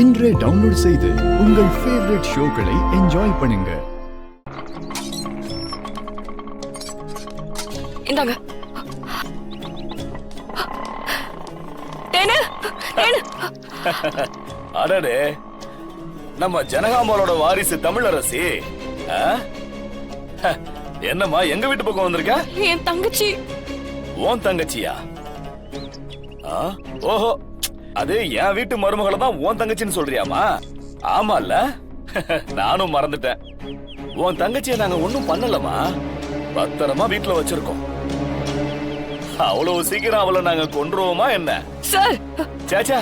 இன்றே டவுன்லோட் செய்து உங்கள் ஃபேவரட் ஷோக்களை என்ஜாய் பண்ணுங்க. இந்தாங்க. அடடே, நம்ம ஜனகாம்பாலோட வாரிசு தமிழரசி. என்னம்மா எங்க வீட்டு பக்கம் வந்திருக்க? என் தங்கச்சி. உன் தங்கச்சியா? ஓஹோ, அது என் வீட்டு மருமகளை தான் உன் தங்கச்சின்னு சொல்றியாமா? ஆமால, நானும் மறந்துட்டேன். உன் தங்கச்சியை நாங்க ஒண்ணும் பண்ணலமா, பத்திரமா வீட்டுல வச்சிருக்கோம். அவ்வளவு சீக்கிரம் அவளை நாங்க கொன்றுவோமா என்ன? சார், சேச்சா,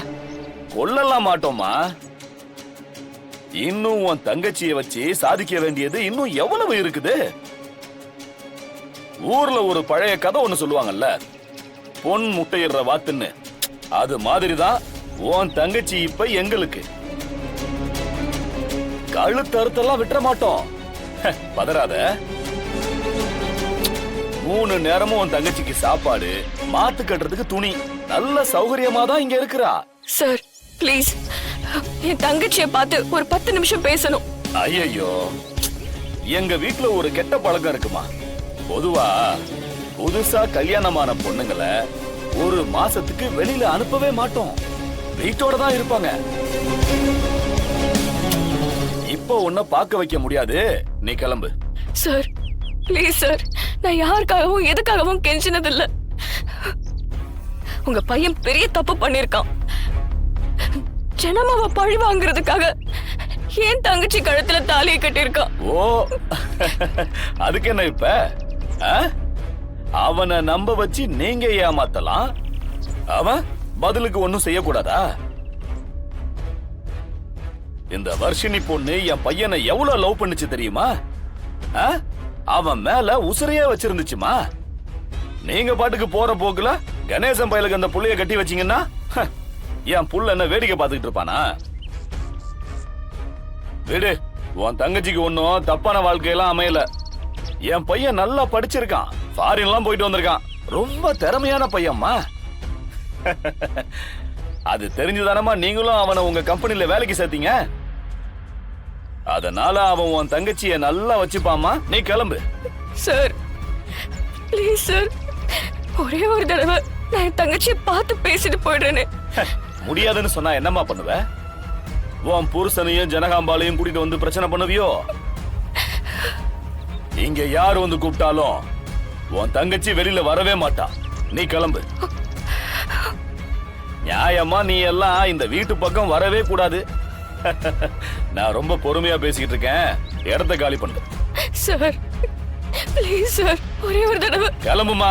கொல்லலாம் மாட்டோமா. இன்னும் உன் தங்கச்சியை வச்சு சாதிக்க வேண்டியது இன்னும் எவ்வளவு இருக்குது. ஊர்ல ஒரு பழைய கதை ஒண்ணு சொல்லுவாங்கல்ல, பொன் முட்டையிடுற வாத்துன்னு. அது மாதிரிதான் உன் தங்கச்சி இப்ப எங்களுக்கு. கழுத்தறுத்தெல்லாம் விட்டுற மாட்டோம். பதறாத. 3 நேரமும் உன் தங்கச்சிக்கு சாப்பாடு, மாத்து கட்டுறதுக்கு துணி, நல்ல சௌகரியமா தான் இங்க இருக்கிறா. சார் ப்ளீஸ், என் தங்கச்சியை பார்த்து ஒரு 10 நிமிஷம் பேசணும். ஐயோ, எங்க வீட்டுல ஒரு கெட்ட பழக்கம் இருக்குமா. பொதுவா புதுசா கல்யாணமான பொண்ணுங்களை 1 மாசத்துக்கு வெளியில அனுப்பவே மாட்டோம். வீட்டோட தான் இருப்பாங்க. இப்போ உன்னை பார்க்க வைக்க முடியாது, நீ கிளம்பு. சார் ப்ளீஸ் சார், நான் யாருக்காகவும் எதுக்காகவும் கெஞ்சினதில்ல. உங்க பையன் பெரிய தப்பு பண்ணிருக்கான். ஜனமாவ பழி வாங்குறதுக்காக ஏன் தங்கச்சி கழுத்துல தாலியை கட்டிருக்கான். ஓ, அதுக்கு என்ன இப்ப? அவனை நம்ப வச்சு நீங்க ஏமாத்தலாம், அவன் பதிலுக்கு ஒண்ணும் செய்யக்கூடாதா? இந்த வர்ஷினி பொண்ணு என் பையனை எவ்வளவு லவ் பண்ணுச்சு தெரியுமா? அவன் மேல உசுரையே வச்சிருந்துச்சுமா. நீங்க பாட்டுக்கு போற போக்குல கணேசன் பயலுக்கு அந்த புள்ளைய கட்டி வச்சீங்கன்னா என் புள்ள என்ன வேடிக்கை பார்த்துக்கிட்டு இருப்பானா? விடு, உன் தங்கச்சிக்கு ஒன்னும் தப்பான வாழ்க்கையெல்லாம் அமையல. என் பையன் நல்லா படிச்சிருக்கான், ஃபாரின்லாம் போயிட்டு வந்திருக்கான். ரொம்ப திறமையான பையன்மா. அது தெரிஞ்சுதானமா நீங்களும் அவனை உங்க கம்பெனில வேலைக்கு சேர்த்தீங்க. அதனால அவன் உன் தங்கச்சிய நல்லா வச்சுப்பாமா. நீ கிளம்பு. சார் ப்ளீஸ் சார், ஒரே ஒரு தடவை நான் என் தங்கச்சியை பார்த்து பேசிட்டு போயிடுறேன்னு. முடியாதுன்னு சொன்னா என்னம்மா பண்ணுவ? உன் புருஷனையும் ஜனகாம்பாலையும் கூட்டிட்டு வந்து பிரச்சனை பண்ணுவியோ? இங்க யாரு வந்து கூப்பிட்டாலும் உன் தங்கச்சி வெளியில வரவே மாட்டா. நீ கிளம்பு. நியாயமா நீ எல்லாம் இந்த வீட்டு பக்கம் வரவே கூடாது. நான் ரொம்ப பொறுமையா பேசிக்கிட்டு இருக்கேன். இடத்த காலி பண்ணு. சார் ப்ளீஸ் சார், ஒரே ஒரு தடவை கிளம்புமா.